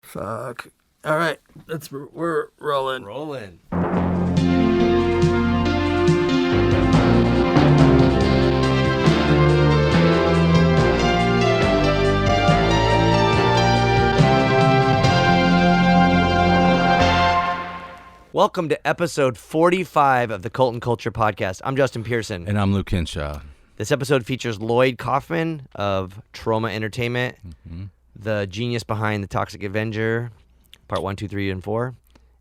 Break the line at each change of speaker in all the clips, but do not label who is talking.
Fuck. All right, we're rolling.
Rolling.
Welcome to episode 45 of the Cult and Culture Podcast. I'm Justin Pearson.
And I'm Luke Hinshaw.
This episode features Lloyd Kaufman of Troma Entertainment, the genius behind the Toxic Avenger, part 1, 2, 3, and 4,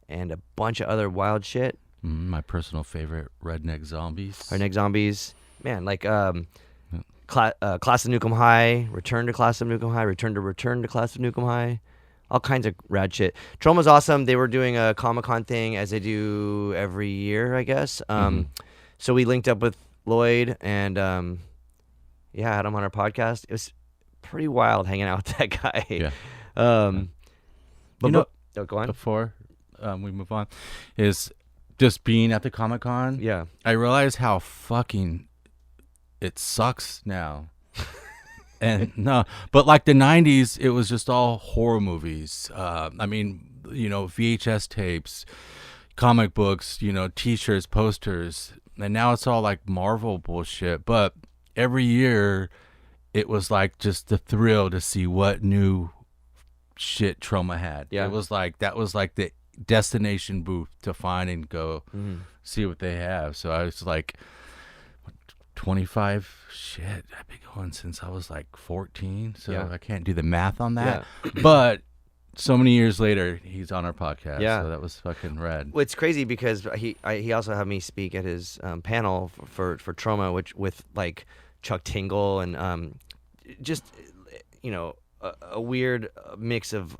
and a bunch of other wild shit.
My personal favorite, Redneck Zombies.
Redneck Zombies. Man, like Class of Nuke Em High, Return to Class of Nuke Em High, Return to Class of Nuke Em High. All kinds of rad shit. Troma's awesome. They were doing a Comic-Con thing as they do every year, I guess. So we linked up with Lloyd and had him on our podcast. It was pretty wild hanging out with that guy.
Yeah.
But go on.
Before we move on, is just being at the Comic-Con.
Yeah.
I realize how fucking it sucks now. And no, but like the 90s, it was just all horror movies. I mean, VHS tapes, comic books, T-shirts, posters. And now it's all like Marvel bullshit. But every year, it was like just the thrill to see what new shit Troma had.
Yeah.
It was like, that was like the destination booth to find and go see what they have. So I was like, 25 shit, I've been going since I was like 14, so I can't do the math on that. But so many years later, he's on our podcast. So that was fucking rad.
Well, it's crazy because he also had me speak at his panel for Troma, which with like Chuck Tingle and just a weird mix of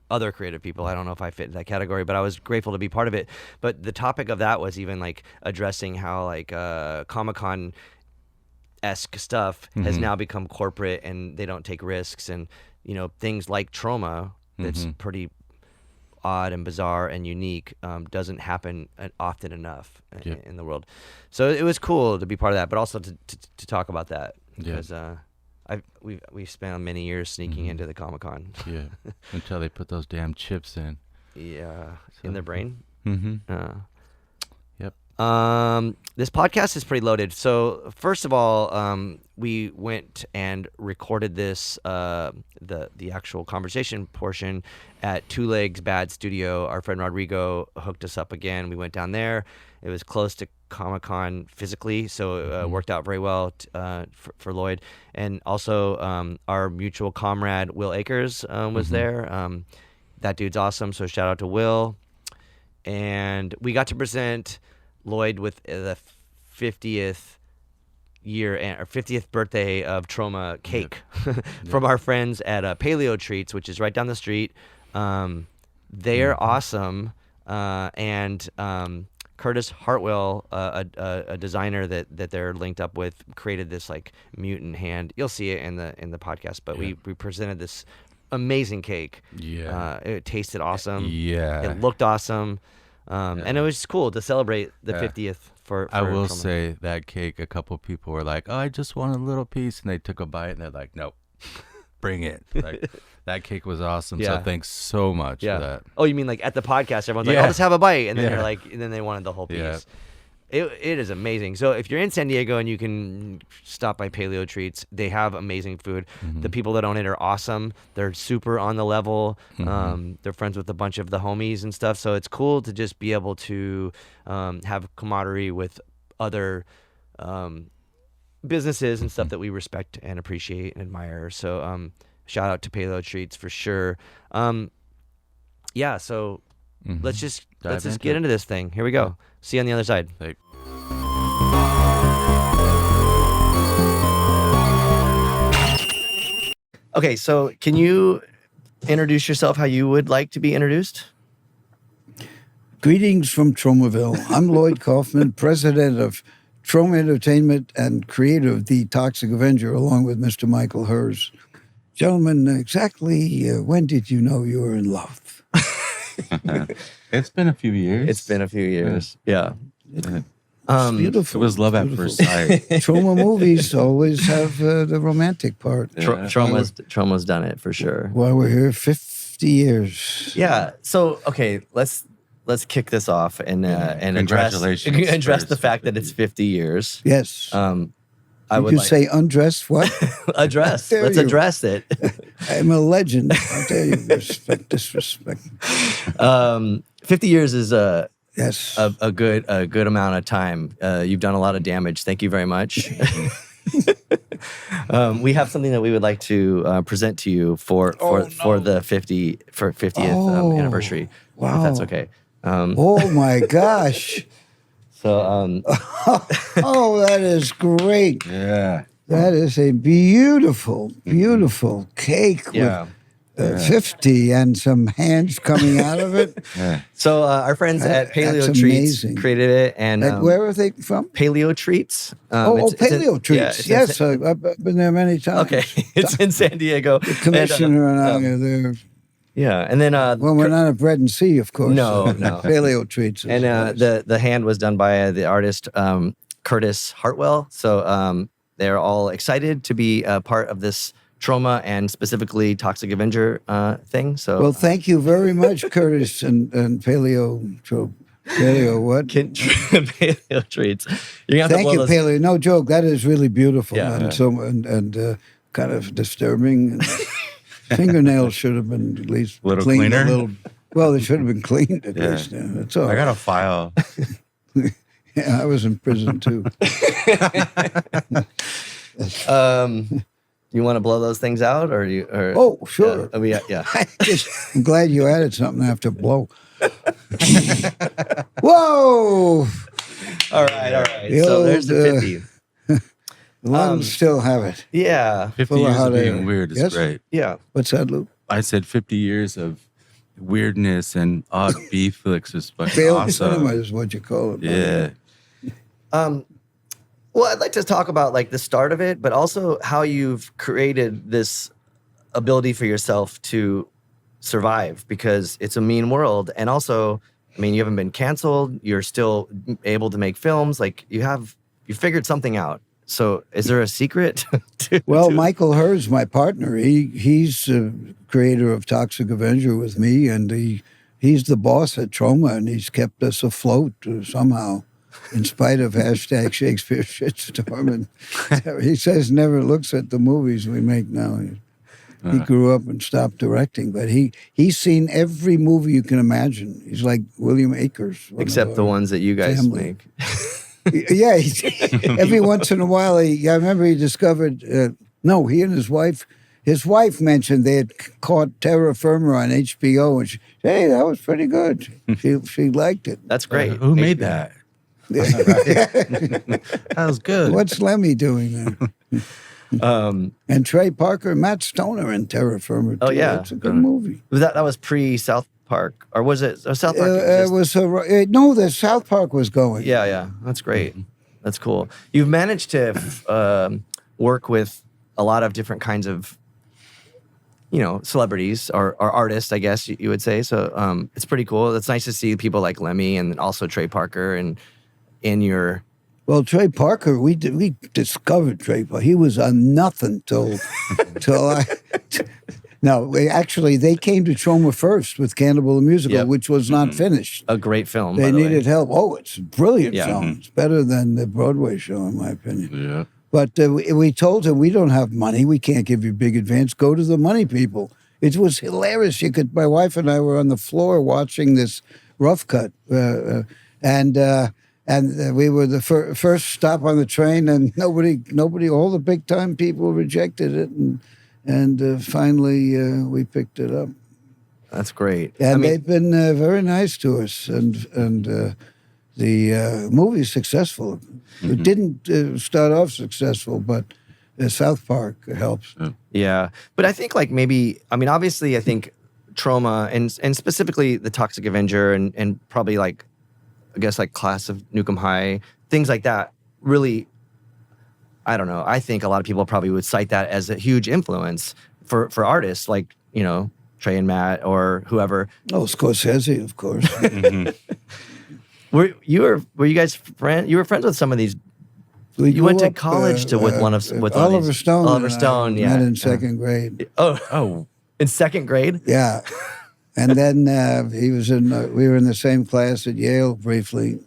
other creative people. I don't know if I fit in that category, but I was grateful to be part of it. But the topic of that was even like addressing how like Comic-Con-esque stuff has now become corporate and they don't take risks, and things like Troma that's pretty odd and bizarre and unique doesn't happen often enough in the world. So it was cool to be part of that, but also to talk about that because we've spent many years sneaking into the Comic-Con.
Yeah, until they put those damn chips in.
Yeah, in their brain.
Yep.
This podcast is pretty loaded. So first of all, we went and recorded this the actual conversation portion at Two Legs Bad Studio. Our friend Rodrigo hooked us up again. We went down there. It was close to Comic-Con physically, so it worked out very well for Lloyd. And also our mutual comrade Will Akers was there. That dude's awesome, so shout out to Will. And we got to present Lloyd with the 50th year or 50th birthday of Troma cake from our friends at Paleo Treats, which is right down the street. They're awesome, and Curtis Hartwell, a designer that they're linked up with, created this like mutant hand. You'll see it in the podcast, but we presented this amazing cake. It tasted awesome. It looked awesome. And it was just cool to celebrate the 50th for
I will
Troma.
say that cake, a couple people were like, "Oh, I just want a little piece," and they took a bite and they're like, "Nope, bring it." Like, that cake was awesome. So thanks so much for that.
Oh, you mean like at the podcast, everyone's like, "I'll just have a bite," and then they're like, and then they wanted the whole piece.
Yeah.
It is amazing. So if you're in San Diego and you can stop by Paleo Treats, they have amazing food. The people that own it are awesome. They're super on the level. They're friends with a bunch of the homies and stuff. So it's cool to just be able to have camaraderie with other businesses and stuff that we respect and appreciate and admire. So shout out to Paleo Treats for sure. So let's just get into this thing. Here we go. See you on the other side. Okay, so can you introduce yourself how you would like to be introduced?
Greetings from Tromaville. I'm Lloyd Kaufman, president of Troma Entertainment and creator of the Toxic Avenger, along with Mr. Michael Hers. Gentlemen, exactly when did you know you were in love?
It's been a few years.
It's been a few years. Yeah.
It's beautiful.
It was love at
Beautiful.
first sight.
Troma movies always have the romantic part.
Troma's done it for sure.
While we're here, 50 years.
Yeah. So okay, let's kick this off and address
Congratulations
the
first.
fact that it's 50 years.
Yes.
I
Did
would
you
like
say undress what?
address.
Dare
Let's
you.
address it.
I'm a legend. I'll tell you, respect, disrespect.
50 years is
Yes.
a good amount of time. You've done a lot of damage. Thank you very much. We have something that we would like to present to you for the 50th anniversary.
Wow.
If that's okay.
Oh my gosh.
So
Oh, that is great.
Yeah.
That is a beautiful, beautiful cake
yeah.
with 50 and some hands coming out of it.
Yeah.
So our friends at Paleo
That's
Treats
amazing.
created it, and
And where are they from?
Paleo Treats.
Paleo Treats.
yeah,
Yes, I've been there many times.
okay, it's in San Diego.
Commissioner and I are there.
Yeah, and then
Well, we're not at Bread and Sea, of course.
No, no.
Paleo Treats.
and the hand was done by the artist Curtis Hartwell. So they're all excited to be a part of this Troma and specifically Toxic Avenger thing. So
Well, thank you very much, Curtis and Paleo what?
Paleo Treats. You're gonna have to
Thank
blow
you,
those.
Paleo. No joke. That is really beautiful
Yeah.
and kind of disturbing. And fingernails should have been at least
A little
cleaned
cleaner?
a little. Well, they should have been cleaned at
Yeah.
least. Yeah, that's all.
I got a file.
Yeah, I was in prison too.
You want to blow those things out, or you? Or,
Oh, sure.
Yeah.
I'm glad you added something I have to blow. Whoa!
All right.
The
So
old,
there's the 50.
The lungs still have it.
Yeah.
50
Full of
years
hot
of being
air.
weird is
Yes?
great.
Yeah.
What's that, Luke?
I said 50 years of weirdness and odd beef flicks is fucking
Failed
awesome.
cinema is what you call it.
Yeah.
Well, I'd like to talk about like the start of it, but also how you've created this ability for yourself to survive, because it's a mean world. And also, I mean, you haven't been canceled. You're still able to make films. Like you figured something out. So is there a secret?
Well, Michael Hurst, my partner, he's creator of Toxic Avenger with me, and he's the boss at Troma, and he's kept us afloat somehow, in spite of hashtag Shakespeare shitstorm. And he says never looks at the movies we make now. He grew up and stopped directing, but he's seen every movie you can imagine. He's like William Akers.
Except the ones that you guys
family.
make.
Yeah, every once in a while, I remember he discovered, he and his wife mentioned they had caught Terra Firma on HBO, and she said, hey, that was pretty good. She liked it.
That's great.
Who made that? That was good.
What's Lemmy doing there? And Trey Parker, Matt Stoner in Terra Firma, too.
Oh, yeah.
That's a good movie.
That was pre South Park, or was it South Park?
It was no, the South Park was going.
Yeah. That's great. That's cool. You've managed to work with a lot of different kinds of, celebrities or artists, I guess you would say. So it's pretty cool. It's nice to see people like Lemmy and also Trey Parker and in your.
Well, Trey Parker, we discovered Trey Parker. He was on nothing till I. No, actually, they came to Troma first with Cannibal the Musical,
Yep.
which was not finished.
A great film.
They
by the way.
needed help. Oh, it's a brilliant
Yeah.
film. It's better than the Broadway show, in my opinion.
Yeah.
But we told him, we don't have money. We can't give you big advance. Go to the money people. It was hilarious. My wife and I were on the floor watching this rough cut, and we were the first stop on the train, and nobody, all the big time people rejected it, and finally we picked it up.
That's great.
And they've been very nice to us, and the movie's successful. It didn't start off successful, but South Park helps.
Yeah, but I think obviously I think Troma and specifically the Toxic Avenger and probably I guess Class of Nuke Em High, things like that, really, I don't know. I think a lot of people probably would cite that as a huge influence for artists like, Trey and Matt or whoever.
Oh, Scorsese, of course.
Were you guys friends? You were friends with some of these. You went to college with one of with
Oliver Stone.
Oliver Stone, yeah.
Met in second grade.
Oh, in second grade.
Yeah, and then he was in. We were in the same class at Yale briefly,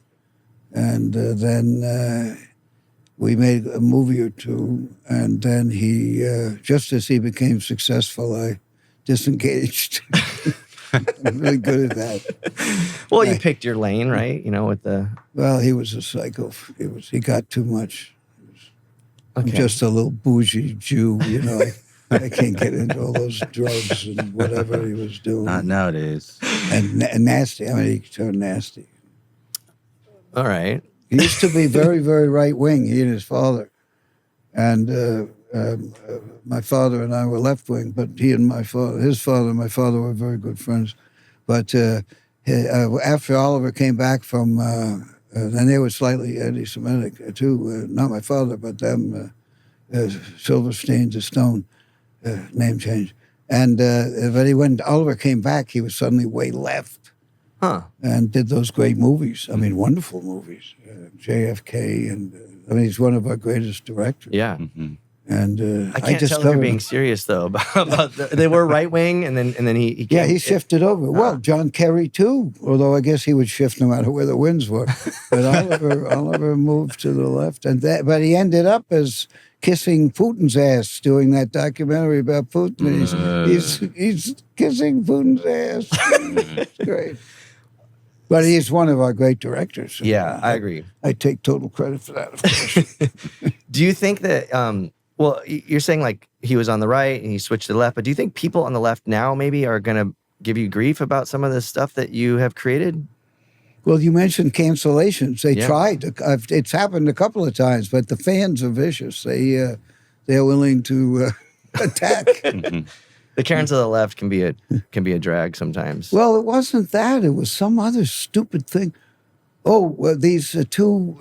and then we made a movie or two. And then he, just as he became successful, I disengaged. I'm really good at that.
Well, you picked your lane, right? You know, with the.
Well, he was a psycho. He got too much. I'm
Okay.
just a little bougie Jew, you know. I can't get into all those drugs and whatever he was doing.
Not nowadays.
And nasty. I mean, he turned nasty.
All right.
He used to be very, very right wing. He and his father, and my father and I were left wing. But he and his father, and my father were very good friends. But after Oliver came back from, and they were slightly anti-Semitic too. Not my father, but them. Silverstein to Stone, name change. And but when Oliver came back, he was suddenly way left.
Huh.
And did those great movies. I mean, wonderful movies. JFK, and I mean, he's one of our greatest directors.
Yeah.
And
I can't tell if you're being serious though about they were right wing, and then he came,
yeah, he shifted over. Well, John Kerry too, although I guess he would shift no matter where the winds were. But Oliver moved to the left, but he ended up as kissing Putin's ass doing that documentary about Putin. And he's kissing Putin's ass. It's great. But he's one of our great directors.
Yeah, I agree.
I take total credit for that, of course.
Do you think that, well, you're saying like he was on the right and he switched to the left, but do you think people on the left now maybe are going to give you grief about some of the stuff that you have created?
Well, you mentioned cancellations. They
Yeah.
tried. It's happened a couple of times, but the fans are vicious. They're willing to attack.
The Karens of the left can be a drag sometimes.
Well, it wasn't that. It was some other stupid thing. Oh, well, these two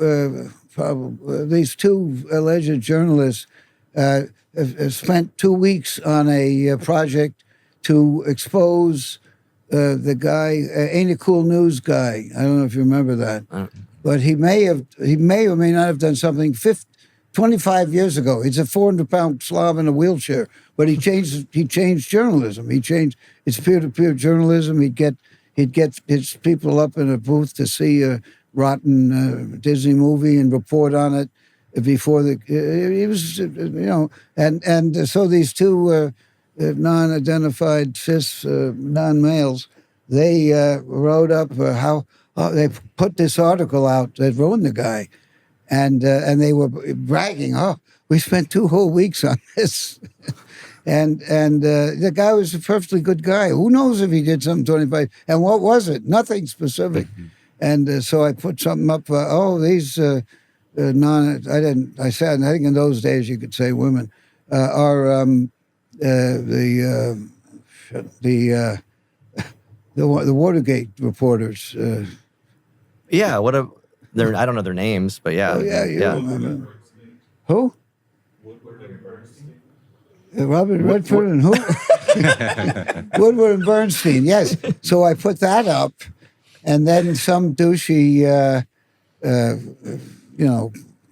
alleged journalists have spent 2 weeks on a project to expose the guy, Ain't It Cool News guy. I don't know if you remember that, but he may or may not have done something 25 years ago. He's a 400-pound slob in a wheelchair, but he changed journalism. It's peer-to-peer journalism. He'd get his people up in a booth to see a rotten Disney movie and report on it before he was, and so these two non-identified cis non-males, they wrote up how they put this article out that ruined the guy. And they were bragging, oh, we spent 2 whole weeks on this. and the guy was a perfectly good guy. Who knows if he did something 25? And what was it? Nothing specific. And so I put something up, these I think in those days you could say women, are the Watergate reporters.
Yeah, I don't know their names, but yeah.
Oh, yeah, you remember. Who? Robert Redford and who? Woodward and Bernstein, yes. So I put that up, and then some douchey,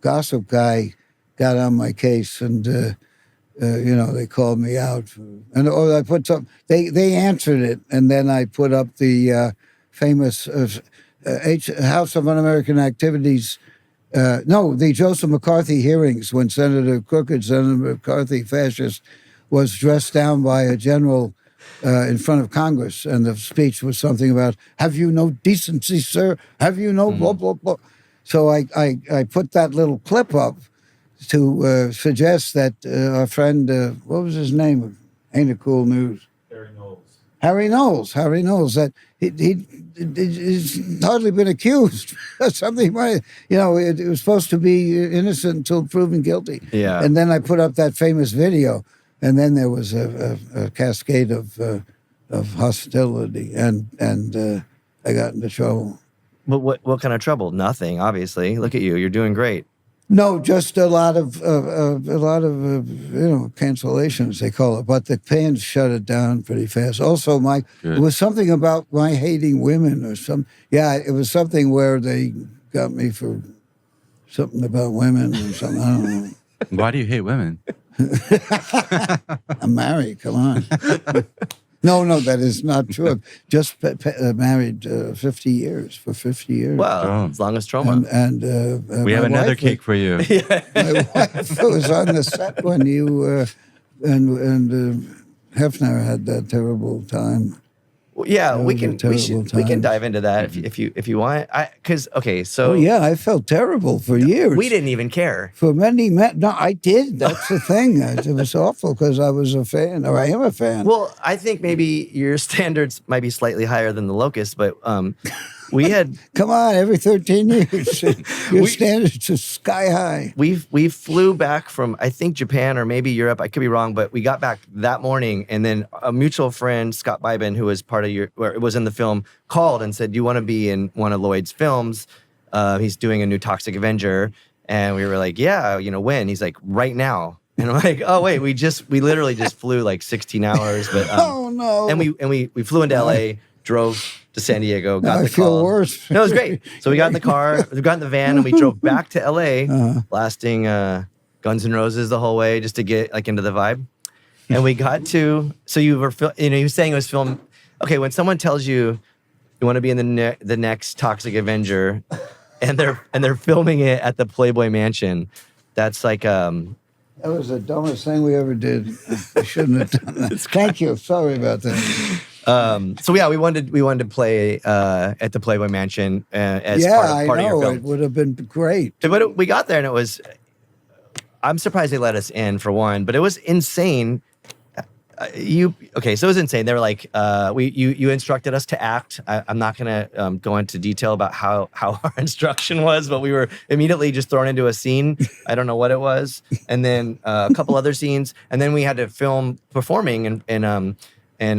gossip guy got on my case, and, they called me out. I put some, they answered it, and then I put up the famous House of Un-American Activities, the Joseph McCarthy hearings when Senator McCarthy, fascist, was dressed down by a general in front of Congress, and the speech was something about, have you no decency, sir? Have you no blah, blah, blah? So I put that little clip up to suggest that our friend, what was his name? Ain't It Cool News? Harry Knowles, that he's hardly been accused of something. It was supposed to be innocent until proven guilty.
Yeah.
And then I put up that famous video, and then there was a cascade of hostility, and I got into trouble.
But what kind of trouble? Nothing, obviously. Look at you. You're doing great.
No, just a lot of cancellations they call it, but the fans shut it down pretty fast. Also, it was something about my hating women or some. Yeah, it was something where they got me for something about women or something. I don't know.
Why do you hate women?
I'm married. Come on. No, that is not true. I've just married 50 years, for 50 years.
Wow, as long as Troma.
And
we have another cake for you.
My wife was on the set when you and Hefner had that terrible time.
Well, yeah, we can
terrible
dive into that if you want. So
Oh yeah, I felt terrible for years.
we didn't even care.
For many men. No, I did. That's the thing. It was awful because I was a fan, or I am a fan.
Well, I think maybe your standards might be slightly higher than the Locust, but we had
Come on, every 13 years, your standards are sky high.
we flew back from I think Japan or maybe Europe. I could be wrong, but we got back that morning, and then a mutual friend, Scott Byben, who was part of was in the film, called and said, "Do you want to be in one of Lloyd's films? He's doing a new Toxic Avenger." And we were like, "Yeah, when?" He's like, "Right now." And I'm like, "Oh wait, we literally just flew like 16 hours." But
Oh no!
and we flew into LA, drove to San Diego, got
Now
the
I feel
call.
worse.
No, it was great. So we got in the car, we got in the van, and we drove back to LA, blasting Guns N' Roses the whole way just to get like into the vibe. And we got to, so you were saying it was filmed. Okay, when someone tells you want to be in the next Toxic Avenger, and they're filming it at the Playboy Mansion, that's like
That was the dumbest thing we ever did. I shouldn't have done that. Thank you. Sorry about that.
So yeah, we wanted to play at the Playboy Mansion as
I
part of your
know.
film.
It would have been great.
But we got there and it was. I'm surprised they let us in for one, but it was insane. So it was insane. They were like, you instructed us to act. I'm not gonna go into detail about how our instruction was, but we were immediately just thrown into a scene. I don't know what it was, and then a couple other scenes, and then we had to film performing, and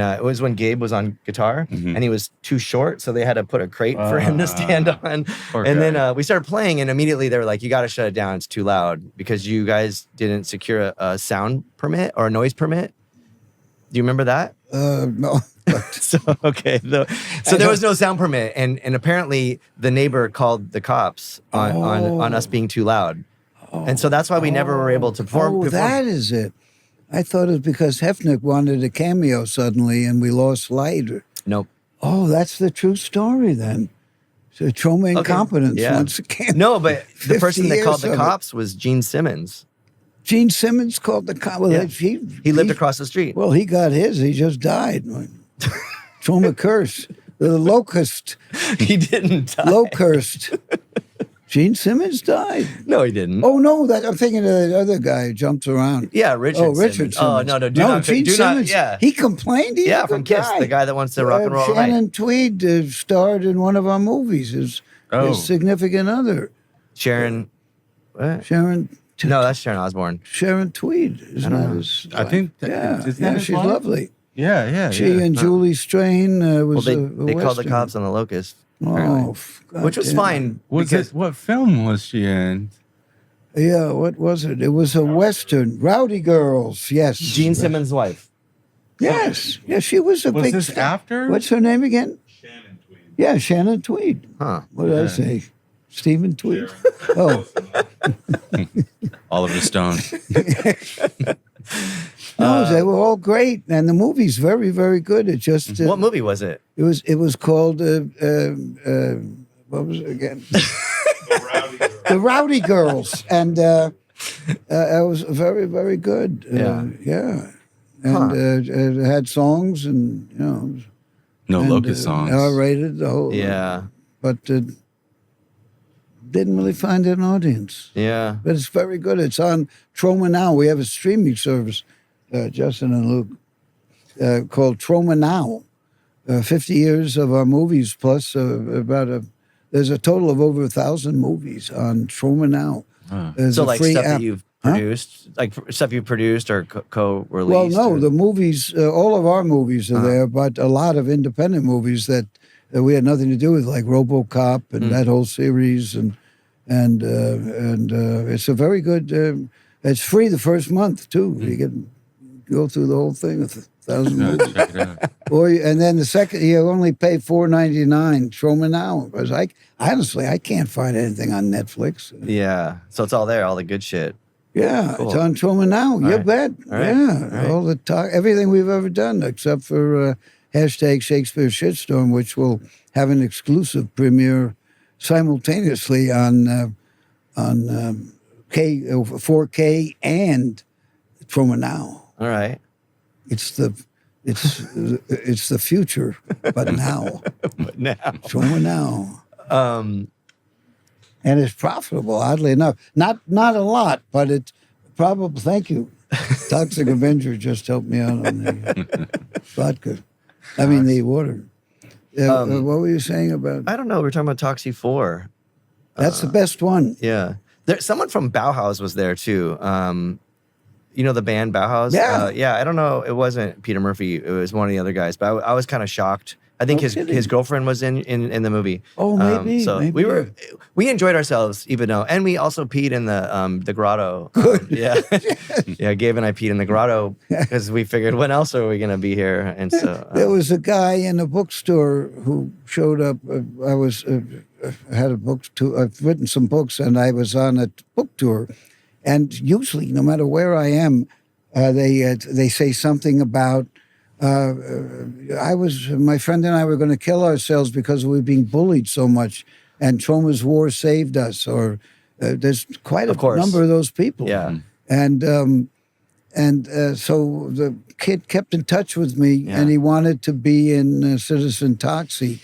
it was when Gabe was on guitar, and he was too short, so they had to put a crate for him to stand on. And then we started playing, and immediately they were like, "You got to shut it down. It's too loud," because you guys didn't secure a sound permit or a noise permit. Do you remember that?
No.
So there was no sound permit, and apparently the neighbor called the cops on us being too loud, and so that's why we never were able to perform.
That is it. I thought it was because Hefner wanted a cameo suddenly, and we lost light.
Nope.
Oh, that's the true story then. So Troma incompetence wants a cameo.
No, but the
50
person that called the
years of
cops was Gene Simmons.
Gene Simmons called the cops. Well,
Yeah. He lived across the street.
Well, he got his. He just died. Troma curse. The Locust.
He didn't die.
Locust. Gene Simmons died.
No, he didn't.
Oh no, I'm thinking of the other guy who jumps around.
Yeah, Richard.
Oh, Richard
Simmons. Oh,
Simmons.
no,
Gene Simmons.
Yeah,
He complained. He's a
from
good
Kiss,
guy.
the guy that wants to rock and roll.
Shannon Tweed starred in one of our movies. His significant other.
Sharon. What?
Sharon.
No, that's Sharon Osbourne.
Sharon Tweed. Isn't that his
I think
wife?
isn't that his
she's
wife?
lovely.
Yeah.
She and Julie Strain was
Well,
a
they called the
Western.
cops on the Locust,
Oh,
which was fine.
What film was she in?
Yeah, what was it? It was a Western. Rowdy Girls, yes.
Gene Simmons' wife.
Yes. Yeah, she was a
Was
big
this
star.
after?
What's her name again? Shannon Tweed. Yeah, Shannon Tweed.
Huh.
What did I say? Stephen Tweed? Oh.
Oliver Stone.
No, they were all great. And the movie's very, very good. It just...
What movie was it?
It was called... what was it again? The Rowdy Girls. And it was very, very good. Yeah. And it had songs and,
No
and,
Locust songs.
R-rated, the whole...
Yeah.
But didn't really find an audience.
Yeah.
But it's very good. It's on Troma Now. We have a streaming service, Justin and Luke, called Troma Now. 50 years of our movies plus there's a total of over 1,000 movies on Troma Now. There's
So
a
like
free
stuff
app.
that you've produced, like stuff you produced or
Well,
co-released.
no,
or-
the movies, all of our movies are there, but a lot of independent movies that we had nothing to do with, like RoboCop and that whole series, and and it's a very good. It's free the first month too. You can go through the whole thing with 1,000 movies.
Check it out.
And then the second you only pay $4.99. Troma Now. Because honestly I can't find anything on Netflix.
Yeah. So it's all there, all the good shit.
Yeah,
Cool.
it's on Troma Now. You
right.
bet.
All right.
Yeah,
All right.
all the talk, everything we've ever done, except for hashtag Shakespeare Shitstorm, which will have an exclusive premiere simultaneously on 4K and Troma Now.
All right.
It's the future, but now
But now.
Troma Now. And it's profitable, oddly enough. Not a lot, but it's probably. Thank you. Toxic Avenger just helped me out on the vodka. I mean the water. What were you saying about?
I don't know. We were talking about Toxic 4.
That's the best one.
Yeah. Someone from Bauhaus was there too. You know the band Bauhaus?
Yeah.
Yeah. I don't know. It wasn't Peter Murphy. It was one of the other guys. But I was kind of shocked. I think
No kidding.
his girlfriend was in the movie.
Oh, maybe.
So
maybe.
we enjoyed ourselves, even though, and we also peed in the grotto.
Good.
Yeah. Yeah. Gabe and I peed in the grotto because we figured, when else are we gonna be here? And so
There was a guy in a bookstore who showed up. I was had a book tour. I've written some books, and I was on a book tour. And usually, no matter where I am, they say something about. My friend and I were going to kill ourselves because we were being bullied so much, and Troma's War saved us. Or there's quite a
Of course.
number of those people.
Yeah.
And so the kid kept in touch with me,
Yeah.
and he wanted to be in Citizen Toxie,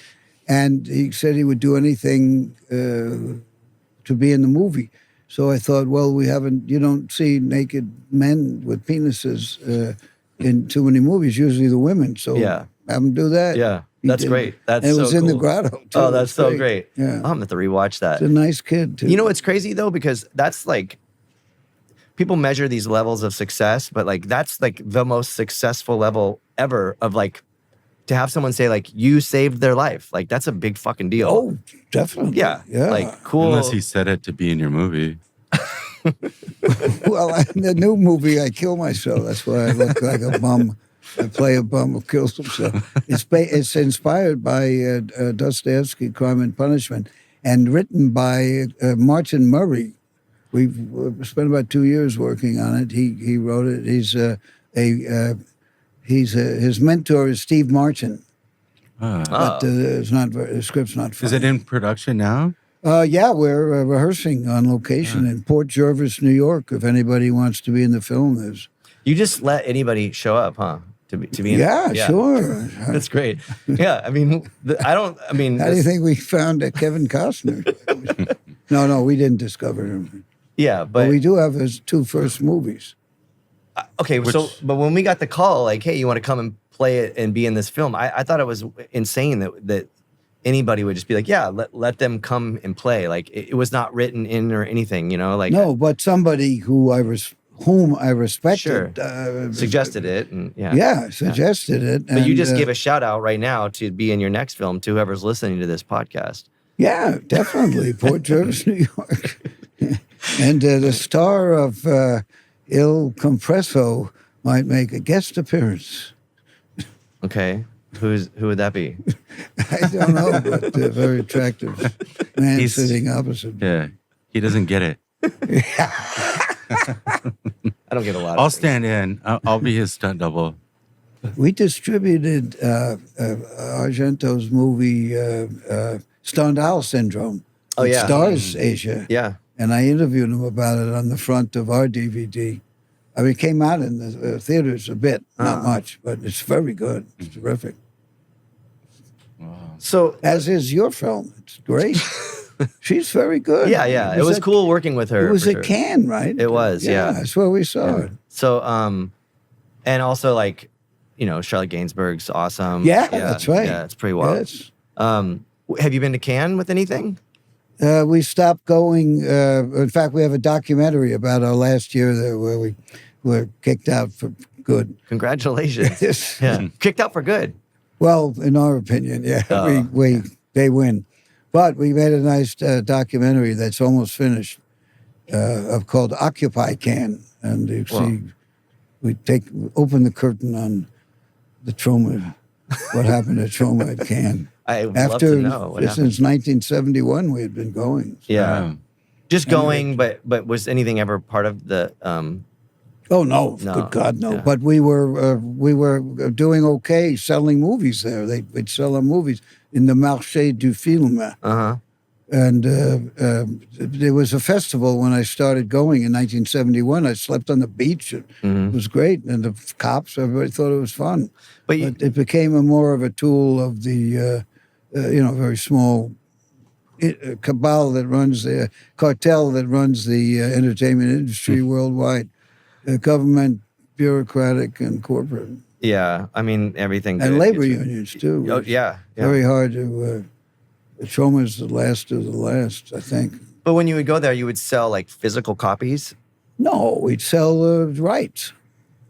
and he said he would do anything to be in the movie. So I thought, well, you don't see naked men with penises in too many movies, usually the women. So
Yeah.
have him do that.
Yeah.
He
That's
did.
great. That's
And it
so
was in the
cool.
grotto, too.
Oh, that's
It's
so great.
Yeah.
I'm gonna have to rewatch that.
He's a nice kid, too.
You know what's crazy though? Because that's like, people measure these levels of success, but like that's like the most successful level ever of like, to have someone say like, you saved their life. Like that's a big fucking deal.
Oh, definitely.
yeah.
Yeah.
Like cool.
Unless he said it to be in your movie.
Well, in the new movie, I kill myself. That's why I look like a bum. I play a bum who kills himself. It's inspired by Dostoevsky, Crime and Punishment, and written by Martin Murray. We've spent about 2 years working on it. He wrote it. His mentor is Steve Martin, but the script's not funny.
Is it in production now?
Yeah, we're rehearsing on location in Port Jervis, New York. If anybody wants to be in the film, there's.
You just let anybody show up, huh? To be in
Yeah, sure.
That's great. Yeah, I mean,
How do you think we found Kevin Costner? No, we didn't discover him.
Yeah,
But
but
we do have his two first movies.
okay. But when we got the call, like, hey, you want to come and play it and be in this film? I thought it was insane that anybody would just be like, yeah, let them come and play. Like it was not written in or anything, you know. Like
No, but somebody whom I respected
suggested it, and
suggested it.
But you
and,
just gave a shout out right now to be in your next film to whoever's listening to this podcast.
Yeah, definitely. Port Jervis, New York. And the star of Il Compresso might make a guest appearance.
Okay, who would that be?
I don't know, but a very attractive man
He's-
sitting opposite.
Yeah. He doesn't get it.
I don't get a lot.
I'll
of
stand in. I'll be his stunt double.
We distributed Argento's movie Stendhal Syndrome.
Oh,
with
yeah.
Stars Asia.
Yeah.
And I interviewed him about it on the front of our DVD. I mean, it came out in the theaters a bit, not much, but it's very good. It's terrific.
So
As is your film. It's great. She's very good.
yeah. It was
at-
cool working with her.
It was
for
at
sure.
Cannes, right?
It was, yeah.
That's where we saw it.
So and also like, you know, Charlotte Gainsbourg's awesome.
Yeah, that's right.
Yeah, it's pretty wild.
Yes.
Have you been to Cannes with anything?
We stopped going. In fact, we have a documentary about our last year there where we were kicked out for good.
Congratulations.
Yes.
Yeah. Kicked out for good.
Well, in our opinion, yeah,
Oh,
they win. But we made a nice documentary that's almost finished called Occupy Can. And you see, we open the curtain on the Troma, what happened at Troma at Can.
I would love to know what happened.
Since 1971, we had been going.
Yeah. Just going, but was anything ever part of the...
Oh no! Good God, no! Yeah. But we were doing okay, selling movies there. We'd sell our movies in the Marché du Film. And there was a festival when I started going in 1971. I slept on the beach. It was great, and the cops, everybody thought it was fun. But it became more of a tool of the very small cabal that runs the cartel that runs the entertainment industry worldwide. Government, bureaucratic, and corporate.
Yeah, I mean, everything.
And labor unions, too.
Oh, yeah.
Very hard to... Troma's the last of the last, I think.
But when you would go there, you would sell, like, physical copies?
No, we'd sell rights.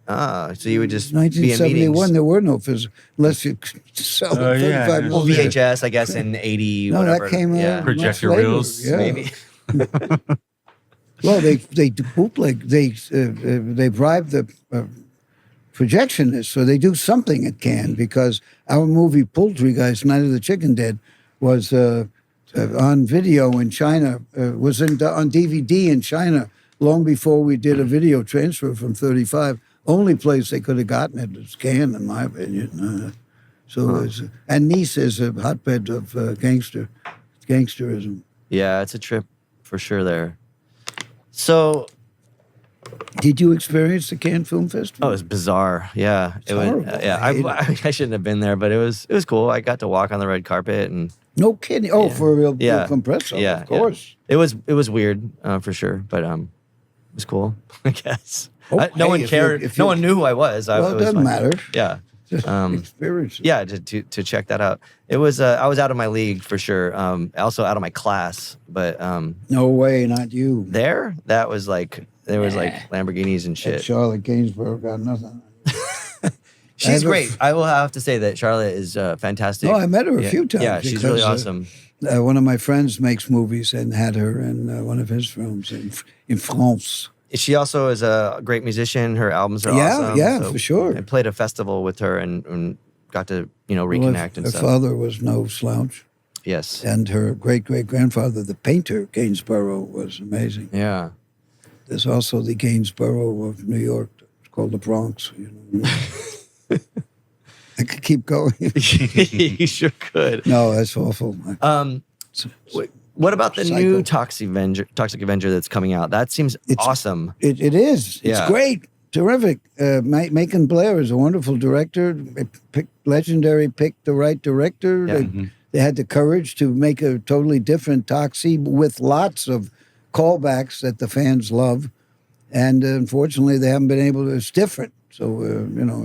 So you would just
1971, there were no physical... Unless you sell 35
Well, VHS, I guess, in 80,
no,
whatever.
That came
projector reels,
maybe.
Well, they bootleg. They bribe the projectionists, so they do something at Cannes, because our movie Poultry Guys, Night of the Chicken Dead, was on video in China. Was on DVD in China long before we did a video transfer from 35. Only place they could have gotten it was Cannes, in my opinion. And Nice is a hotbed of gangsterism.
Yeah, it's a trip for sure there. So,
did you experience the Cannes Film Festival?
Oh, it was bizarre. Yeah,
it was.
I shouldn't have been there, but it was cool. I got to walk on the red carpet and.
No kidding. Oh, for a real compressor.
Yeah,
of course.
Yeah. It was weird for sure, but it was cool. I guess. No one cared. No one knew who I was.
Well, it doesn't matter.
Yeah.
Experience.
Yeah, to check that out. It was I was out of my league for sure. Also out of my class, but
no way, not you.
That was like there was like Lamborghinis and shit.
Charlotte Gainsborough got nothing.
She's great. I will have to say that Charlotte is fantastic.
No, I met her a few times.
Yeah, she's really awesome.
One of my friends makes movies and had her in one of his films in France.
She also is a great musician. Her albums are awesome.
Yeah, for sure.
I played a festival with her and got to, reconnect and stuff.
Her father was no slouch.
Yes.
And her great-great-grandfather, the painter Gainsborough, was amazing.
Yeah.
There's also the Gainsborough of New York. It's called the Bronx. I could keep going.
You sure could.
No, that's awful.
What about the new Toxic Avenger that's coming out? That seems awesome.
It is.
Yeah.
It's great. Terrific. Macon Blair is a wonderful director. Picked the right director.
Yeah.
They had the courage to make a totally different Toxie with lots of callbacks that the fans love. And unfortunately, they haven't been able to. It's different. So,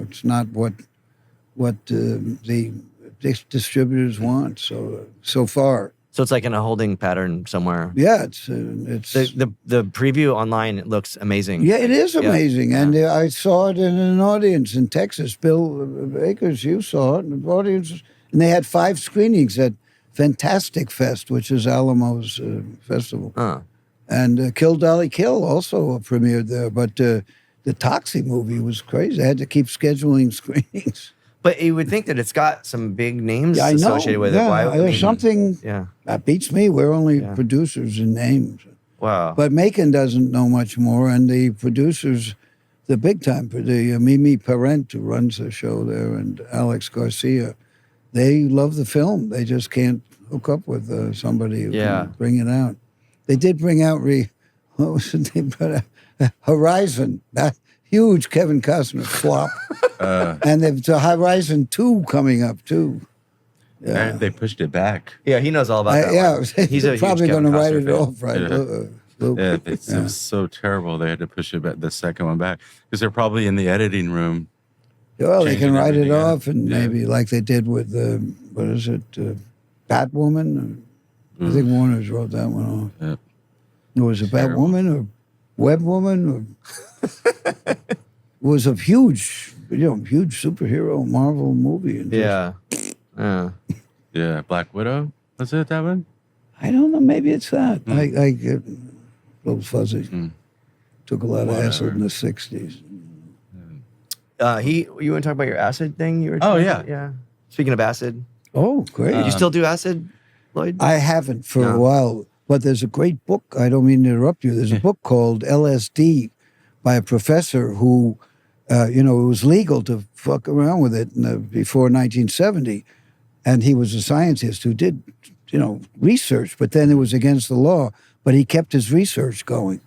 it's not what the distributors want so far.
So it's like in a holding pattern somewhere.
Yeah, it's
the preview online. It looks amazing.
Yeah, it is amazing, and I saw it in an audience in Texas. Bill Akers, you saw it in the audience, and they had 5 screenings at Fantastic Fest, which is Alamo's festival, and Kill Dolly Kill also premiered there. But the Toxic movie was crazy. They had to keep scheduling screenings.
But you would think that it's got some big names associated with it.
There's something that beats me. We're only producers and names.
Wow.
But Macon doesn't know much more, and the producers, the big time, the Mimi Parent, who runs the show there, and Alex Garcia, they love the film. They just can't hook up with somebody who can bring it out. They did bring out, what was the name? Horizon, that huge Kevin Costner flop. And there's a Horizon 2 coming up, too.
Yeah. They pushed it back.
Yeah, he knows all about that.
He's probably going to write it off, right?
It was so terrible. They had to push it back, the second one back, because they're probably in the editing room.
Well, they can write it off, and maybe like they did with, what is it, Batwoman? I think Warner's wrote that one off. Yeah. Was it Batwoman or Web Woman? It was a huge superhero Marvel movie.
Yeah.
Yeah, Black Widow. Was it that one?
I don't know. Maybe it's that. I get a little fuzzy. Took a lot of acid in the 60s.
You want to talk about your acid thing? You were
Oh,
talking
yeah.
about? Yeah. Speaking of acid,
Oh, great.
do you still do acid, Lloyd?
I haven't for a
No.
while, but there's a great book. I don't mean to interrupt you. There's a book called LSD by a professor who, it was legal to fuck around with it before 1970. And he was a scientist who did, research, but then it was against the law. But he kept his research going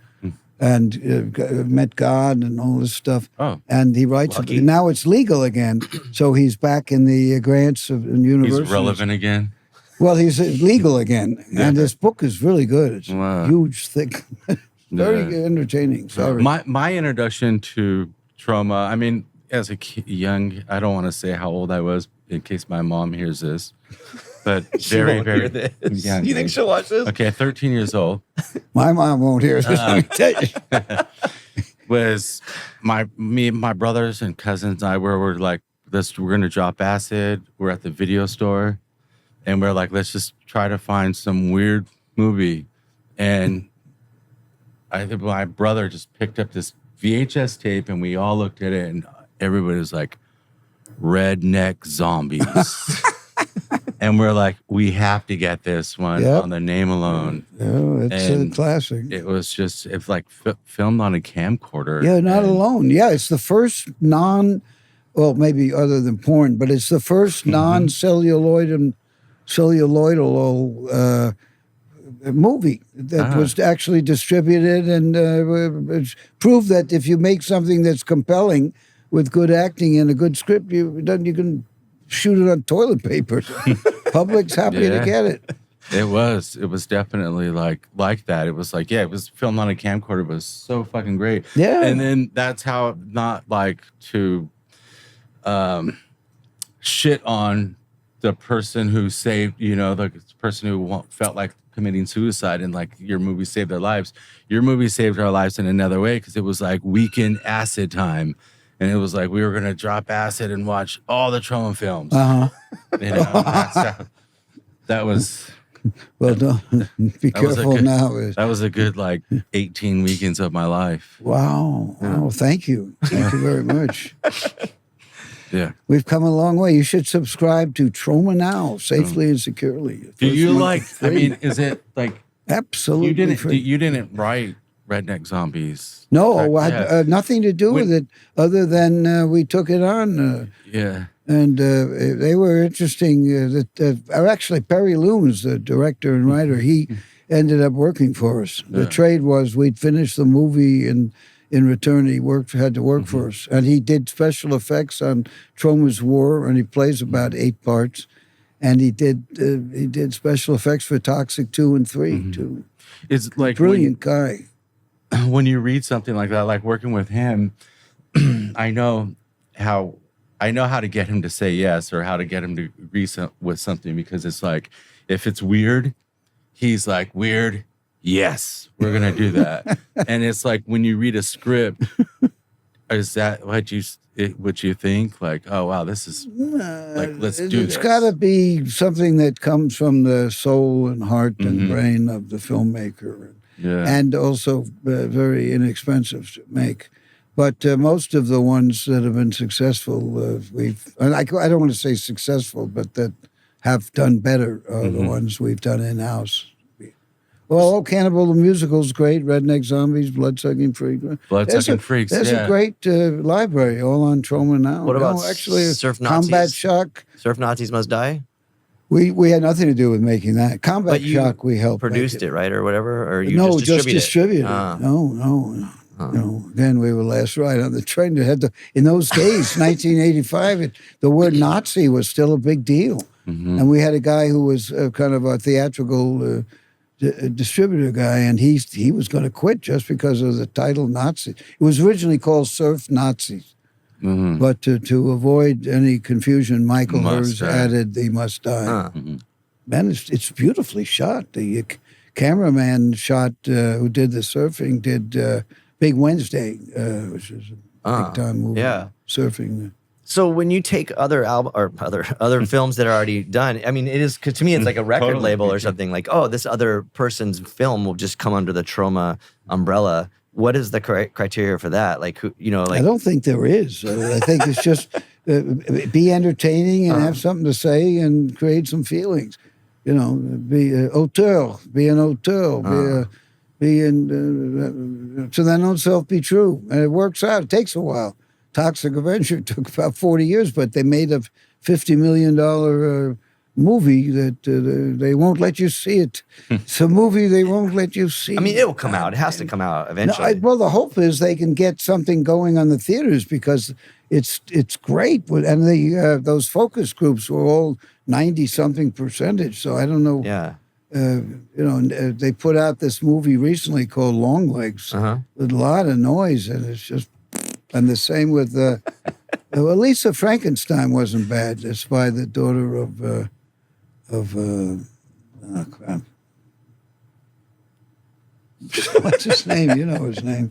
and met God and all this stuff.
Oh,
and he writes,
lucky.
now it's legal again. So he's back in the grants of universities.
he's relevant again.
Well, he's legal again, and this book is really good. It's
Wow.
huge, thick, very
Yeah.
entertaining. Sorry.
My introduction to Troma, I mean, as a young, I don't want to say how old I was in case my mom hears this, but very,
won't
very
hear this.
young.
You think she'll watch this?
Okay, 13 years old.
My mom won't hear this. Let me tell you.
Was me, my brothers and cousins and I were like, we're gonna drop acid. We're at the video store, and we're like, let's just try to find some weird movie. And I think my brother just picked up this VHS tape, and we all looked at it, and everybody was like, redneck zombies. And we're like, we have to get this one
Yep.
on the name alone.
Oh, it's a
And
classic.
It was just, it's like filmed on a camcorder.
Yeah, not
and-
alone. Yeah, it's the first well, maybe other than porn, but it's the first non-celluloidal movie that was actually distributed and proved that if you make something that's compelling with good acting and a good script, you can shoot it on toilet paper. Public's happy to
Yeah.
get it.
It was definitely like that. It was like, yeah, it was filmed on a camcorder, but it was so fucking great.
Yeah.
And then that's how, not like to shit on the person who saved, the person who felt like committing suicide, and like your movie saved their lives. Your movie saved our lives in another way, because it was like weekend acid time. And it was like we were going to drop acid and watch all the Troma films. That was...
Well, don't be
That was a
careful
good-
now.
That was a good 18 weekends of my life.
Wow. Oh, thank you. Thank you very much.
Yeah.
We've come a long way. You should subscribe to Troma Now, safely and securely.
Do you
First
like?
month
I
free.
mean, is it like
Absolutely free.
you didn't write Redneck Zombies?
No,
correct?
had nothing to do with it other than we took it on.
Yeah.
And they were interesting. Actually, Perry Loomis, the director and writer, he ended up working for us. The trade was we'd finish the movie, and in return he had to work for us. And he did special effects on Troma's War, and he plays about 8 parts. And he did special effects for Toxic 2 and 3 too.
It's like
Brilliant guy.
when you read something like that, like working with him, I know how to get him to say yes, or how to get him to agree with something, because it's like, if it's weird, he's like, weird, yes, we're gonna do that. And it's like, when you read a script, is that what you think? Like, oh wow, this is like, let's do this.
It's got to be something that comes from the soul and heart and brain of the filmmaker,
Yeah.
and also very inexpensive to make. But most of the ones that have been successful, I don't want to say successful, but that have done better are the ones we've done in-house. Well, Cannibal the musical's great. Redneck Zombies, Bloodsucking Freaks.
Bloodsucking Freaks.
There's
yeah.
a great library all on Troma Now.
What about
actually
Surf
Combat
Nazis?
Shock?
Surf Nazis Must Die.
We had nothing to do with making that. Combat
But you
Shock we helped
produced
make
it, right, or whatever, or you
no,
just distributed it?
distributed it. No. Then we were last ride on the train. That had in those days, 1985, the word Nazi was still a big deal. And we had a guy who was kind of a theatrical distributor guy, and he was going to quit just because of the title Nazi. It was originally called Surf Nazis. But to avoid any confusion, Michael Hers added the Must Die. Man, it's beautifully shot. The cameraman shot, who did the surfing, did Big Wednesday, which is a big-time movie.
yeah.
Surfing.
So when you take other other films that are already done, I mean, it is, cause to me it's like a record
Totally.
label or something. Like, oh, this other person's film will just come under the Troma umbrella. What is the criteria for that? Like, who, you know, like
I don't think there is. I think it's just be entertaining and have something to say and create some feelings. You know, be auteur, be an auteur, be in, to thine own self be true. And it works out. It takes a while. Toxic Avenger took about 40 years, but they made a $50 million movie that they won't let you see it. It's a movie they won't let you see.
I mean, it will come out. It has to come out eventually.
Well, the hope is they can get something going on the theaters because it's great. And those focus groups were all 90-something percentage. So I don't know.
Yeah.
They put out this movie recently called Long Legs with a lot of noise, and it's just. And the same with Lisa Frankenstein wasn't bad. It's by the daughter of oh crap. What's his name? You know his name.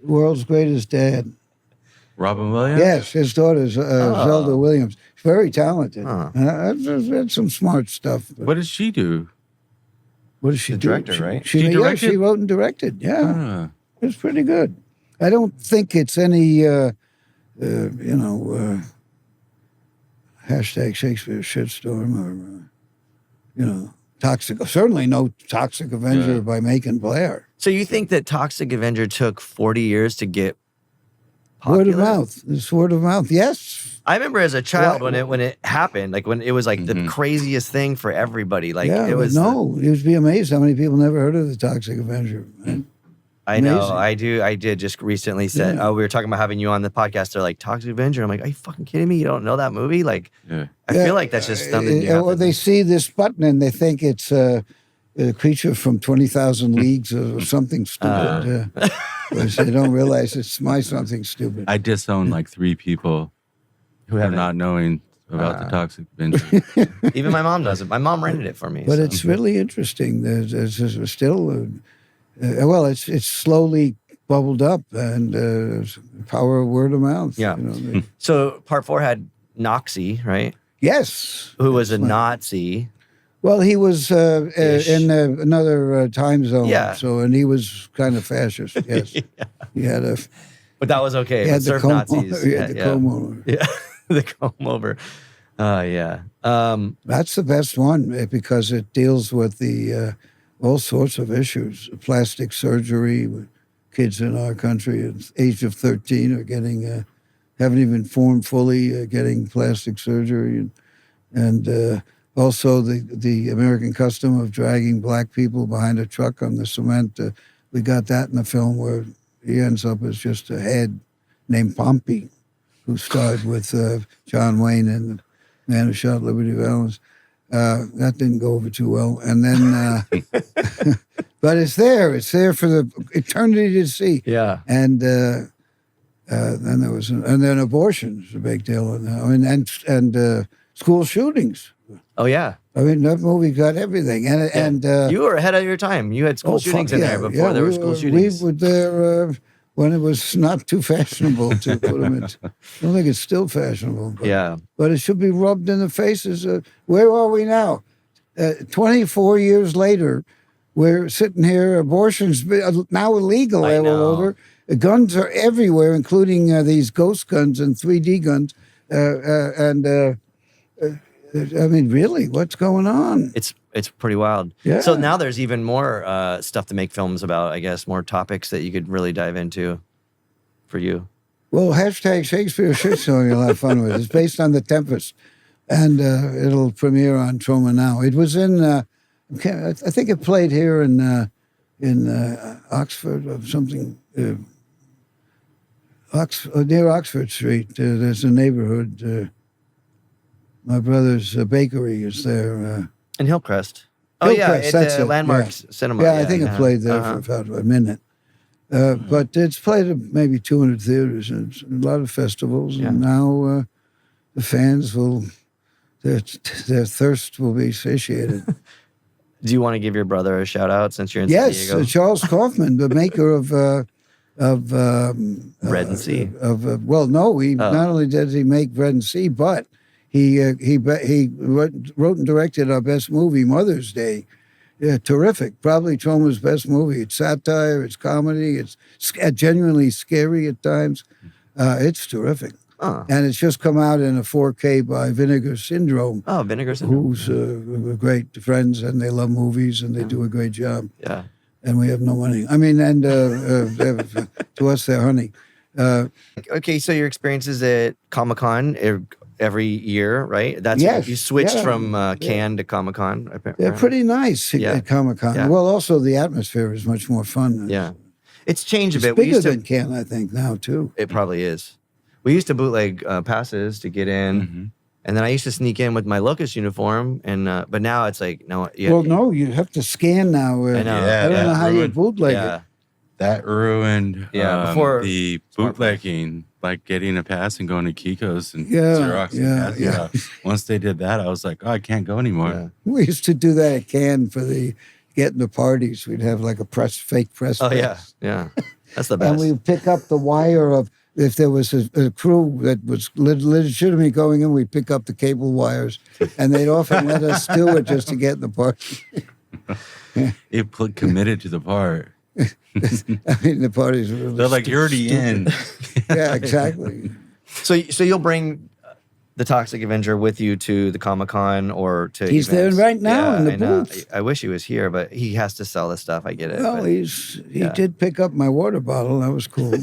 World's Greatest Dad.
Robin Williams?
Yes, his daughter's Zelda Williams. She's very talented. Had some smart stuff.
What did she do?
What did she do?
Director, right?
She
directed?
she wrote and directed. Yeah,
Ah.
it was pretty good. I don't think it's any, hashtag Shakespeare shitstorm or, toxic. Certainly no Toxic Avenger by Macon Blair.
So you think that Toxic Avenger took 40 years to get popular?
Word of mouth. It's word of mouth. Yes.
I remember as a child
Well,
when it happened, like when it was like the craziest thing for everybody. Like
yeah,
it was.
you'd be amazed how many people never heard of the Toxic Avenger. Right?
I know.
Amazing.
I did just recently said,
Yeah.
we were talking about having you on the podcast. They're like, Toxic Avenger. I'm like, are you fucking kidding me? You don't know that movie? Like,
Yeah.
I feel like that's just something you have
Or
to
they see this button and they think it's a creature from 20,000 Leagues or something stupid. Whereas they don't realize it's my something stupid.
I disown like 3 people
who
for
haven't.
not knowing about the Toxic Avenger.
Even my mom doesn't. My mom rented it for me.
But
so.
it's really interesting. There's still, it's slowly bubbled up, and power of word of mouth.
Yeah. So part 4 had Noxie, right?
Yes.
Who was a Nazi.
Well, he was in another time zone.
Yeah.
And he was kind of fascist. Yes. He had a.
But that was okay.
He had the
Surf
comb.
Nazis.
He had the comb over.
Yeah, the comb over. Yeah.
That's the best one because it deals with the all sorts of issues. Plastic surgery. Kids in our country at the age of 13 are getting, haven't even formed fully, getting plastic surgery. And also the American custom of dragging black people behind a truck on the cement. We got that in the film where he ends up as just a head named Pompey, who starred with John Wayne in The Man Who Shot Liberty Valance. That didn't go over too well. And then, but it's there. It's there for the eternity to see.
Yeah.
And then there was, and then abortion is a big deal. And school shootings.
Oh, yeah.
I mean, that movie got everything. And
You were ahead of your time. You had school shootings in there before there were school shootings.
We were there when it was not too fashionable to put them in. I don't think it's still fashionable. But, but it should be rubbed in the faces. Where are we now? 24 years later, we're sitting here. Abortion's now illegal all over. Guns are everywhere, including these ghost guns and 3D guns. I mean, really, what's going on?
It's pretty wild.
Yeah.
So now there's even more stuff to make films about, I guess, more topics that you could really dive into for you.
Well, hashtag Shakespeare Shitstorm you'll have fun with. It's based on The Tempest, and it'll premiere on Troma Now. It was in, I think it played here in Oxford or something, near Oxford Street. There's a neighborhood. My brother's bakery is there.
In Hillcrest. Oh,
Hillcrest,
yeah,
that's
at
it,
Landmarks Cinema.
Yeah, I think it played there for about a minute. But it's played at maybe 200 theaters and it's a lot of festivals. And now the fans their thirst will be satiated.
Do you want to give your brother a shout out since you're in San Diego?
Yes, Charles Kaufman, the maker of of
Red and Sea.
Well, no, he not only does he make Red and Sea, but he wrote and directed our best movie, Mother's Day. Yeah, terrific. Probably Troma's best movie. It's satire, it's comedy, it's genuinely scary at times. It's terrific. And it's just come out in a 4K by Vinegar Syndrome.
Oh, Vinegar Syndrome.
Who's great friends, and they love movies, and they do a great job.
Yeah.
And we have no money. I mean, and to us, they're honey.
Okay, so your experiences at Comic-Con every year, right? That's
Yes,
you switched
yeah,
from Cannes to Comic-Con.
They're pretty nice at Comic-Con.
Yeah.
Well, also the atmosphere is much more fun.
Yeah. It's changed a
It's
bit.
bigger than Cannes, I think, now, too.
It probably is. We used to bootleg passes to get in.
Mm-hmm.
And then I used to sneak in with my Locust uniform, and but now it's like no.
No, you have to scan now.
I know.
I don't know how you bootleg
Yeah,
it.
That ruined
before
the bootlegging, like getting a pass and going to Kiko's and
Yeah,
Xerox. And
yeah.
passing out. Once they did that, I was like, oh, I can't go anymore.
Yeah.
We used to do that at Cannes for getting the parties. We'd have like a fake press.
Oh
pass.
yeah. That's the best.
And we'd pick up the wire of, if there was a crew that was legitimately going in, we'd pick up the cable wires, and they'd often let us do it just to get in the party.
It committed to the part.
I mean, the parties were really
They're like, you're already in.
Yeah, exactly.
So you'll bring the Toxic Avenger with you to the Comic-Con or to
He's
events.
there right now in the
I know.
booth.
I wish he was here, but he has to sell this stuff. I get it.
Well,
but-
he did pick up my water bottle. That was cool.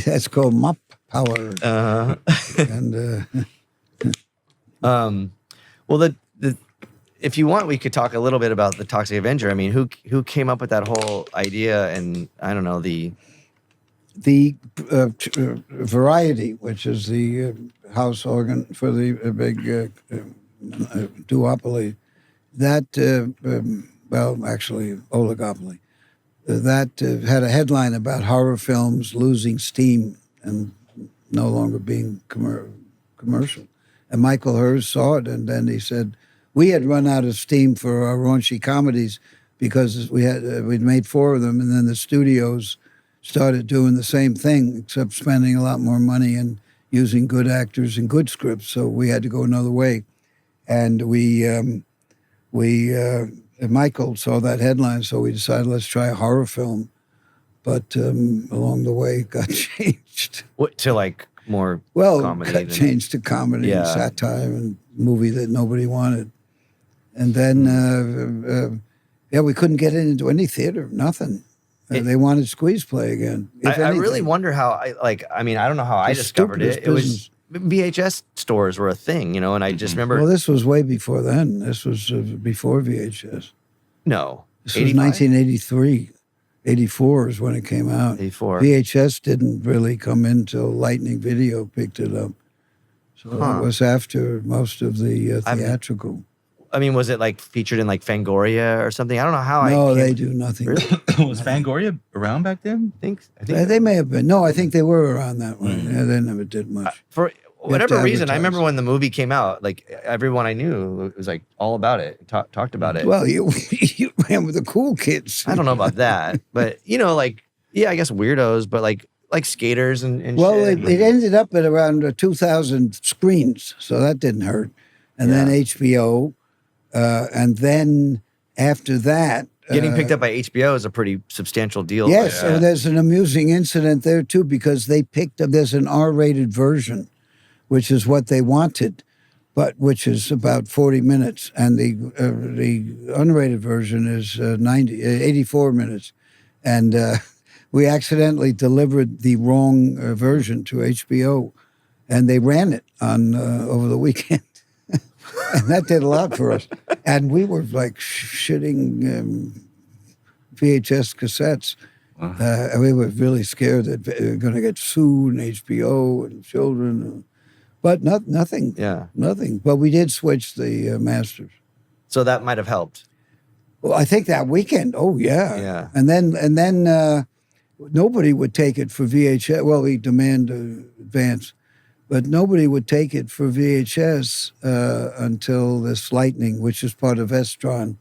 That's called mop power. And
well, the if you want, we could talk a little bit about the Toxic Avenger. I mean, who came up with that whole idea? And I don't know the
Variety, which is the house organ for the big duopoly, that well, actually oligopoly, that had a headline about horror films losing steam and no longer being commercial. And Michael Hers saw it, and then he said, we had run out of steam for our raunchy comedies because we'd made 4 of them, and then the studios started doing the same thing, except spending a lot more money and using good actors and good scripts. So we had to go another way. And Michael saw that headline, so we decided, let's try a horror film. But along the way, it got changed.
what to like more
Well,
comedy.
got changed to comedy and satire and movie that nobody wanted. And then, we couldn't get it into any theater, nothing. They wanted Squeeze Play again.
I really wonder how I mean, I don't know how I
It's
discovered it.
stupidest
It was VHS stores were a thing, and I just remember.
Well, this was way before then. This was before VHS.
No.
This was
85?
1983. 84 is when it came out.
84.
VHS didn't really come in till Lightning Video picked it up. So it was after most of the theatrical.
I mean, was it like featured in like Fangoria or something? I don't know how.
No,
I
they do nothing.
Was Fangoria around back then?
I think
They may have been. No, I think they were around that way. Yeah, they never did much.
for whatever
to
reason, I
advertise.
remember when the movie came out, like everyone I knew was like all about it, talked about it.
Well, you ran with the cool kids.
I don't know about that, but I guess weirdos, but like skaters and
Well,
shit.
it ended up at around 2,000 screens, so that didn't hurt. And then HBO, and then after that,
Getting picked up by HBO is a pretty substantial deal.
yes, and there's an amusing incident there too, because they picked up. There's an R-rated version, which is what they wanted, but which is about 40 minutes, and the unrated version is 84 minutes, and we accidentally delivered the wrong version to HBO, and they ran it on over the weekend. And that did a lot for us. And we were like shitting VHS cassettes. And we were really scared that we were going to get sued and HBO and children. But nothing.
Yeah.
Nothing. But we did switch the masters.
So that might have helped.
Well, I think that weekend. Oh, yeah.
Yeah.
And then nobody would take it for VHS. Well, we demand advance. But nobody would take it for VHS until this Lightning, which is part of Estron,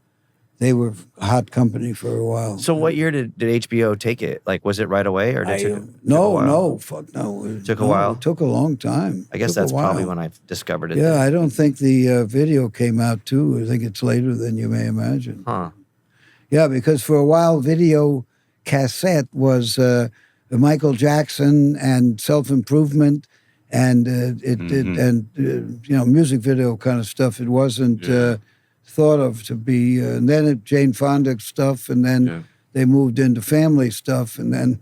they were hot company for a while.
So what year did HBO take it? Like, was it right away or did it took a
No,
while?
no, fuck no. It
Took a while?
It took a long time.
I guess
Took a
that's probably
while.
when I discovered it.
Yeah,
then.
I don't think the video came out too. I think it's later than you may imagine.
Huh.
Yeah, because for a while, video cassette was Michael Jackson and self-improvement and music video kind of stuff. It wasn't thought of to be, and then Jane Fonda stuff, and then they moved into family stuff, and then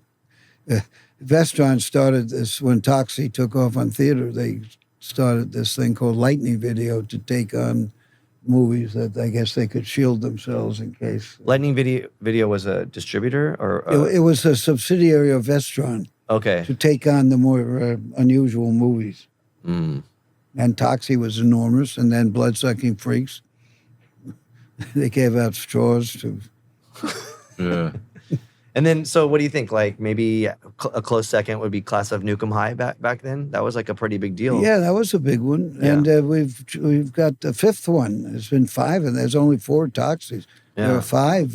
Vestron started this when Toxie took off on theater. They started this thing called Lightning Video to take on movies that I guess they could shield themselves in case.
Lightning Video was a distributor or
It was a subsidiary of Vestron
okay.
to take on the more unusual movies.
Mm.
And Toxie was enormous, and then Bloodsucking Freaks. They gave out straws to.
Yeah.
And then, so what do you think? Like maybe a close second would be Class of Nuke Em High back then. That was like a pretty big deal.
Yeah, that was a big one,
Yeah.
and we've got the fifth one. There's been 5, and there's only 4 Toxies. There
Yeah.
are 5.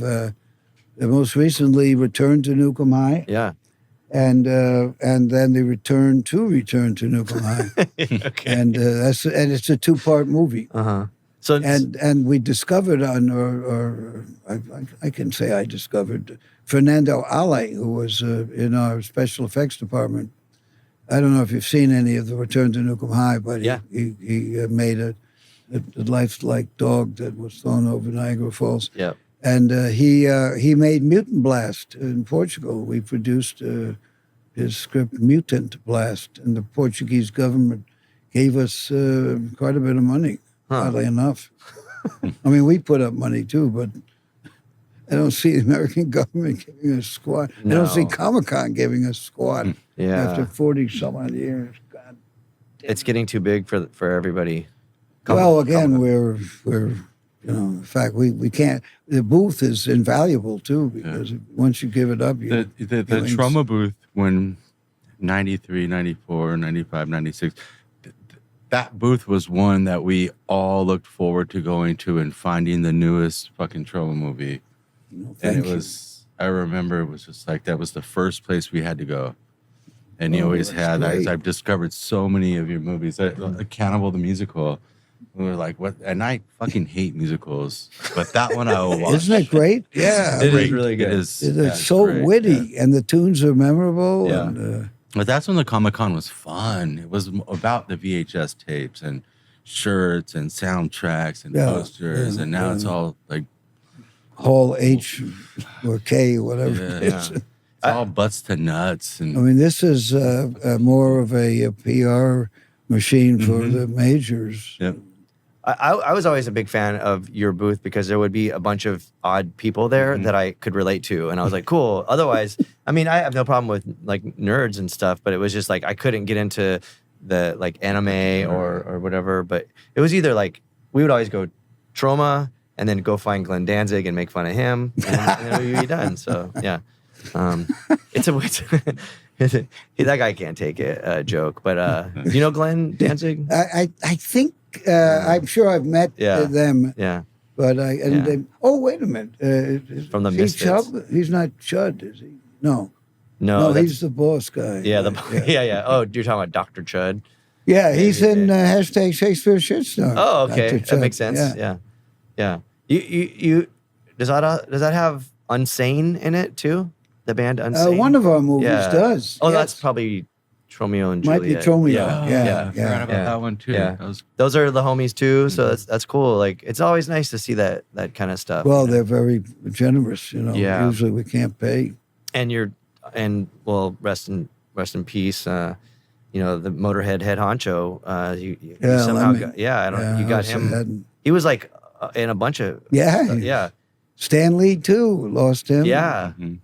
They most recently returned to Nuke Em High,
Yeah.
and then they return to Nuke Em High,
Okay.
and it's a 2-part movie.
Uh-huh. So
And we discovered I can say I discovered Fernando Ale, who was in our special effects department. I don't know if you've seen any of the Return to Nuke Em High, but
Yeah.
he made a lifelike dog that was thrown over Niagara Falls.
yeah.
And he made Mutant Blast in Portugal. We produced his script Mutant Blast, and the Portuguese government gave us quite a bit of money, oddly enough. I mean, we put up money too, but I don't see the American government giving us squat. I don't see
No.
Comic-Con giving us squat
Yeah.
after 40-some odd years. God.
It's getting too big for everybody.
Well, again, we're in fact, we can't. The booth is invaluable too because once you give it up, you
The
feelings-
Troma booth when 93, 94, 95, 96, that booth was one that we all looked forward to going to and finding the newest fucking Troma movie. And
thank
it
you.
was, I remember it was just like, that was the first place we had to go. And you
Oh,
always
that's
had,
great.
I've discovered so many of your movies. Cannibal the musical. We were like, what? And I fucking hate musicals, but that one I will watch.
Isn't it great? Yeah,
It is
Great.
really good.
It is.
It's
yeah,
so
great.
witty, and the tunes are memorable.
Yeah.
And,
But that's when the Comic-Con was fun. It was about the VHS tapes and shirts and soundtracks and
Yeah,
posters.
yeah,
And now
yeah.
it's all like,
Hall H or K, whatever it
Yeah.
is.
it's all butts to nuts. And
I mean, this is more of a PR machine for
Mm-hmm.
the majors.
Yep.
I was always a big fan of your booth because there would be a bunch of odd people there
Mm-hmm.
that I could relate to. And I was like, cool. Otherwise, I mean, I have no problem with like nerds and stuff, but it was just like I couldn't get into the like anime or whatever. But it was either like we would always go Troma and then go find Glenn Danzig and make fun of him. And then we'd be done. So, yeah. That guy can't take it, joke. But do you know Glenn Danzig?
I think I'm sure I've met
Yeah.
them,
Yeah.
but
Yeah.
oh, wait a minute.
From the
is he
Misfits.
Chubb? He's not Chud, is he? No,
No, that's-
he's the boss guy.
Yeah,
yeah.
yeah. Oh, you're talking about Dr. Chud.
Yeah, he's in hashtag Shakespeare Shitstorm.
Oh, okay,
Dr.
that
Chubb.
makes sense. Yeah. You does that have Unsane in it too? The band Unsane.
One of our movies
Yeah.
does.
Oh,
yes.
that's probably Tromeo and
Might be
Juliet.
Tromeo.
Yeah.
Yeah,
Yeah.
I forgot about
Yeah.
that one too.
Yeah.
That was,
Those are the homies too, so that's cool. Like it's always nice to see that kind of stuff.
Well,
you know?
they're very generous.
Yeah.
Usually we can't pay.
and well, rest in peace. The Motorhead head honcho. You
Yeah,
somehow
Lemmy.
got, yeah, I don't. You got him.
Sad.
He was like in a bunch of
Yeah.
yeah,
Stan Lee too. Lost him.
yeah,
Mhm.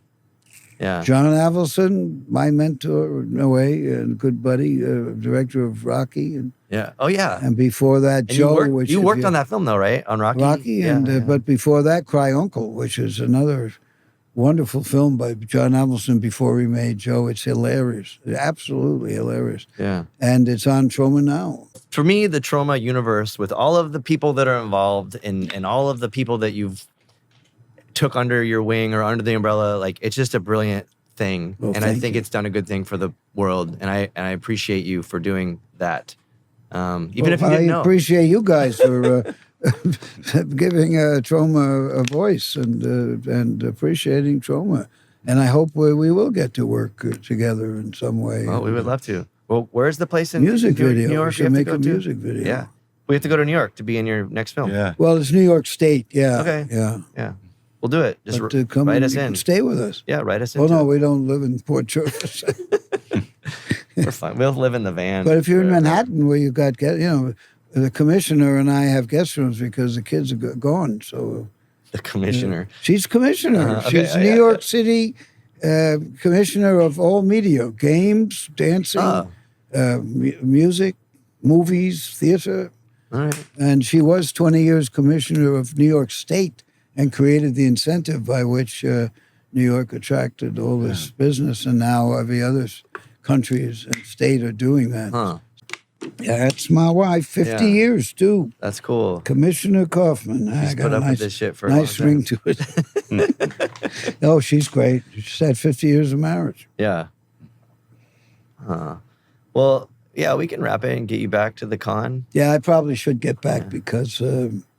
yeah.
John Avildsen, my mentor in a way, and good buddy, director of Rocky,
Yeah. Oh yeah.
and before that,
And
Joe.
you
if
worked on that film though, right? On Rocky.
Rocky,
Yeah,
and
yeah.
but before that, Cry Uncle, which is another wonderful film by John Avildsen before he made Joe. It's hilarious, absolutely hilarious,
yeah.
and it's on Troma Now.
For me, the Troma universe, with all of the people that are involved and all of the people that you've took under your wing or under the umbrella. Like, it's just a brilliant thing.
Well,
and I
thank
think
you.
it's done a good thing for the world. And I appreciate you for doing that. Even
Well,
if you
I
didn't know.
appreciate you guys for giving Troma a voice and appreciating Troma. And I hope we will get to work together in some way.
Well, we would love to. Well, where's the place in
Music
New
video.
New
We
York
should
you have
make
to go
a
to?
music video.
Yeah. We have to go to New York to be in your next film.
Yeah.
Well, it's New York State. Yeah.
Okay.
Yeah.
Yeah. We'll do it. Just
But come
write
and
us in.
stay with us.
Yeah, write us in.
Oh, no, we don't live in Port Jervis.
We're fine. We'll live in the van.
But if you're in
wherever.
Manhattan, where you've got, the commissioner and I have guest rooms because the kids are gone. So
The commissioner.
she's commissioner.
Uh-huh. Okay,
She's
oh,
New
yeah,
York City commissioner of all media, games, dancing,
Oh.
music, movies, theater.
All right.
And she was 20 years commissioner of New York State and created the incentive by which New York attracted all this business. And now every other countries and state are doing that.
Huh.
Yeah, that's my wife. 50
Yeah.
years, too.
That's cool.
Commissioner Kaufman. I
She's
got
put
a
up with
nice,
this shit for a
nice
long time.
ring to it. Oh, she's great. She's had 50 years of marriage.
Yeah. Huh. Well, yeah, we can wrap it and get you back to the con.
Yeah, I probably should get back because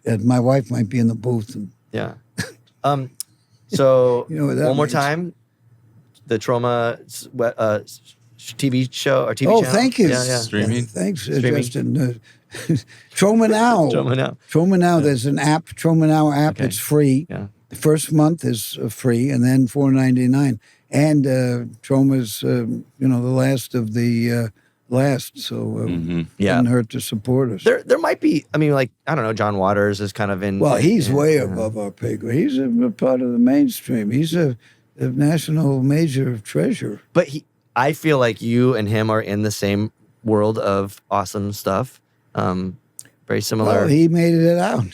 my wife might be in the booth. And,
Yeah. So
You know what that
one more
means.
time, the Troma TV show or TV
oh,
channel.
thank you.
Yeah, yeah.
Streaming?
Thanks,
Streaming.
Justin. Troma Now.
Troma Now.
Troma Now. There's an app, Troma Now app.
Okay.
It's free.
Yeah.
The first month is free, and then $4.99. And Troma's, the last of the last. So
Yeah.
doesn't hurt to support us.
There might be. I mean, like, I don't know. John Waters is kind of in.
Well, he's
yeah,
way
yeah.
above our pay grade. He's a part of the mainstream. He's a national major treasure.
But I feel like you and him are in the same world of awesome stuff. Very similar.
Well, he made it out.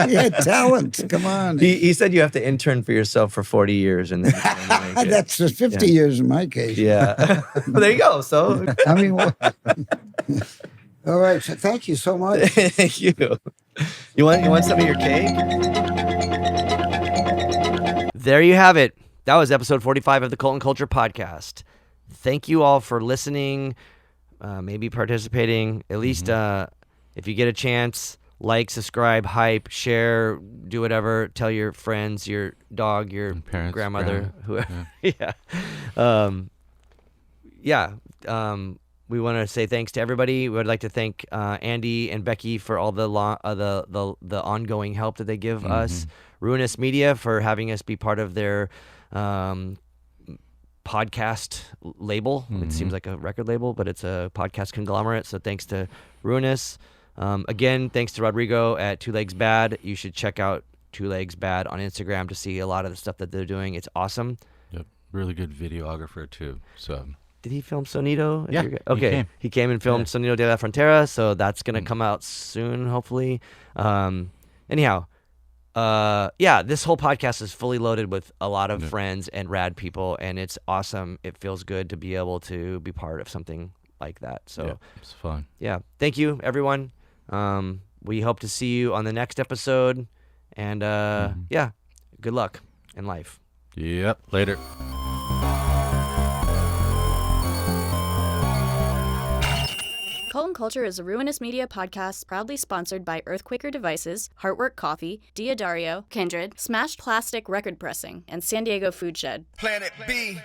He had talent. Come on.
He said you have to intern for yourself for 40 years and then you can make it.
That's 50 years in my case.
Yeah. Well, there you go. So
I mean, all right. So thank you so much.
thank you. You want some of your cake? There you have it. That was episode 45 of the Cult and Culture podcast. Thank you all for listening, maybe participating. At least if you get a chance, like, subscribe, hype, share, do whatever. Tell your friends, your dog, your
Parents,
grandmother,
grandma.
whoever. Yeah. We want to say thanks to everybody. We would like to thank Andy and Becky for all the ongoing help that they give us. Ruinous Media for having us be part of their podcast label. It seems like a record label, but it's a podcast conglomerate. So thanks to Ruinous. Again, thanks to Rodrigo at Two Legs Bad. You should check out Two Legs Bad on Instagram to see a lot of the stuff that they're doing. It's awesome.
Yep. Really good videographer too. So
Did he film Sonido?
Yeah, he
Okay.
came.
He came and filmed Sonido de la Frontera, so that's gonna come out soon, hopefully. Anyhow, this whole podcast is fully loaded with a lot of friends and rad people, and it's awesome. It feels good to be able to be part of something like that. So
it's fun.
yeah, thank you, everyone. We hope to see you on the next episode, and good luck in life.
Yep. Later.
Cult and Culture is a Ruinous Media podcast proudly sponsored by Earthquaker Devices, Heartwork Coffee, Diodario, Kindred, Smashed Plastic Record Pressing, and San Diego Food Shed.
Planet B.